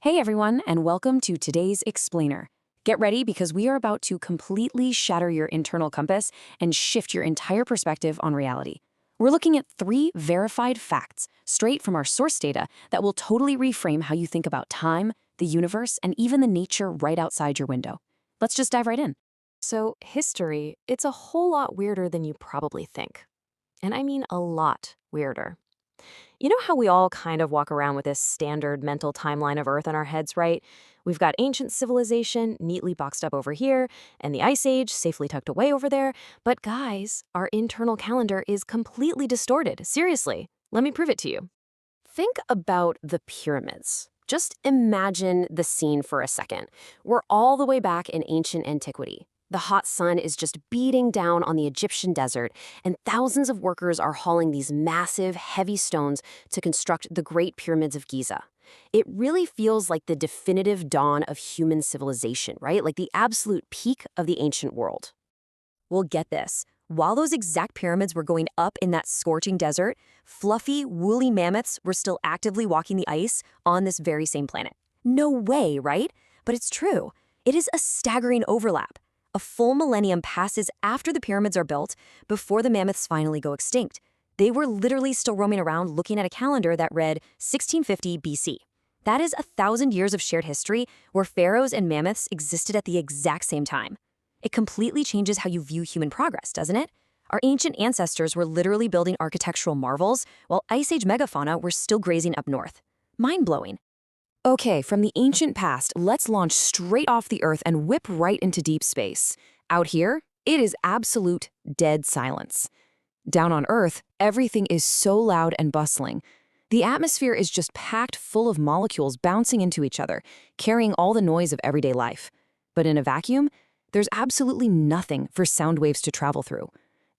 Hey everyone, and welcome to today's Explainer. Get ready because we are about to completely shatter your internal compass and shift your entire perspective on reality. We're looking at 3 verified facts straight from our source data that will totally reframe how you think about time, the universe, and even the nature right outside your window. Let's just dive right in. So, history, it's a whole lot weirder than you probably think. And I mean a lot weirder. You know how we all kind of walk around with this standard mental timeline of Earth in our heads, right? We've got ancient civilization neatly boxed up over here, and the Ice Age safely tucked away over there. But guys, our internal calendar is completely distorted. Seriously, let me prove it to you. Think about the pyramids. Just imagine the scene for a second. We're all the way back in ancient antiquity. The hot sun is just beating down on the Egyptian desert, and thousands of workers are hauling these massive, heavy stones to construct the Great Pyramids of Giza. It really feels like the definitive dawn of human civilization, right? Like the absolute peak of the ancient world. Well, get this. While those exact pyramids were going up in that scorching desert, fluffy, woolly mammoths were still actively walking the ice on this very same planet. No way, right? But it's true. It is a staggering overlap. A full millennium passes after the pyramids are built, before the mammoths finally go extinct. They were literally still roaming around looking at a calendar that read 1650 BC. That is 1,000 years of shared history where pharaohs and mammoths existed at the exact same time. It completely changes how you view human progress, doesn't it? Our ancient ancestors were literally building architectural marvels, while Ice Age megafauna were still grazing up north. Mind-blowing. Okay, from the ancient past, let's launch straight off the Earth and whip right into deep space. Out here, it is absolute dead silence. Down on Earth, everything is so loud and bustling. The atmosphere is just packed full of molecules bouncing into each other, carrying all the noise of everyday life. But in a vacuum, there's absolutely nothing for sound waves to travel through.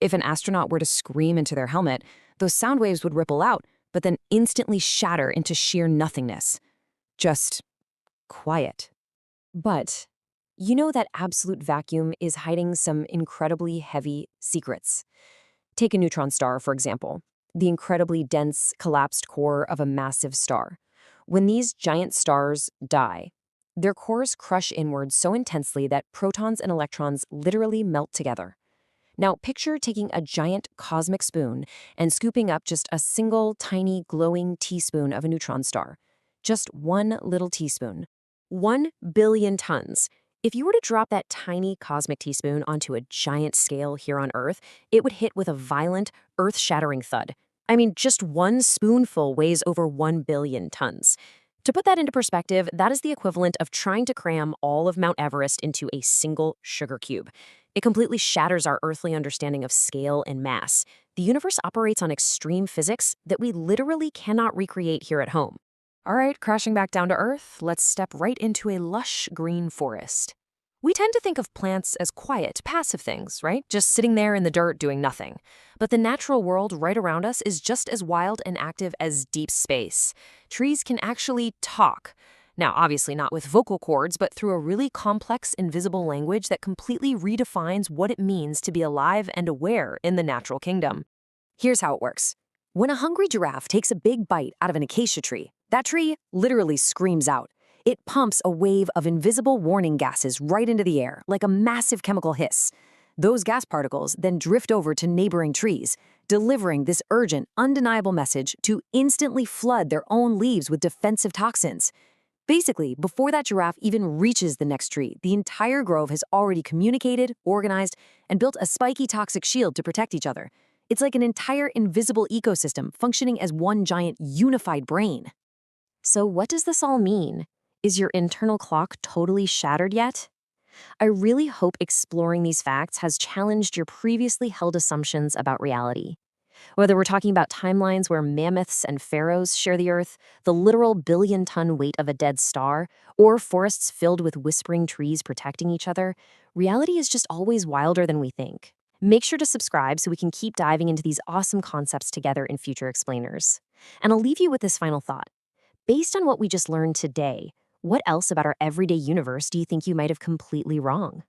If an astronaut were to scream into their helmet, those sound waves would ripple out, but then instantly shatter into sheer nothingness. Just quiet. But you know that absolute vacuum is hiding some incredibly heavy secrets. Take a neutron star, for example, the incredibly dense, collapsed core of a massive star. When these giant stars die, their cores crush inward so intensely that protons and electrons literally melt together. Now, picture taking a giant cosmic spoon and scooping up just a single tiny glowing teaspoon of a neutron star. Just one little teaspoon. 1 billion tons. If you were to drop that tiny cosmic teaspoon onto a giant scale here on Earth, it would hit with a violent, earth-shattering thud. I mean, just one spoonful weighs over 1 billion tons. To put that into perspective, that is the equivalent of trying to cram all of Mount Everest into a single sugar cube. It completely shatters our earthly understanding of scale and mass. The universe operates on extreme physics that we literally cannot recreate here at home. All right, crashing back down to Earth, let's step right into a lush green forest. We tend to think of plants as quiet, passive things, right? Just sitting there in the dirt doing nothing. But the natural world right around us is just as wild and active as deep space. Trees can actually talk. Now, obviously not with vocal cords, but through a really complex, invisible language that completely redefines what it means to be alive and aware in the natural kingdom. Here's how it works. When a hungry giraffe takes a big bite out of an acacia tree, that tree literally screams out. It pumps a wave of invisible warning gases right into the air, like a massive chemical hiss. Those gas particles then drift over to neighboring trees, delivering this urgent, undeniable message to instantly flood their own leaves with defensive toxins. Basically, before that giraffe even reaches the next tree, the entire grove has already communicated, organized, and built a spiky toxic shield to protect each other. It's like an entire invisible ecosystem functioning as one giant unified brain. So what does this all mean? Is your internal clock totally shattered yet? I really hope exploring these facts has challenged your previously held assumptions about reality. Whether we're talking about timelines where mammoths and pharaohs share the Earth, the literal billion-ton weight of a dead star, or forests filled with whispering trees protecting each other, reality is just always wilder than we think. Make sure to subscribe so we can keep diving into these awesome concepts together in future explainers. And I'll leave you with this final thought. Based on what we just learned today, what else about our everyday universe do you think you might have completely wrong?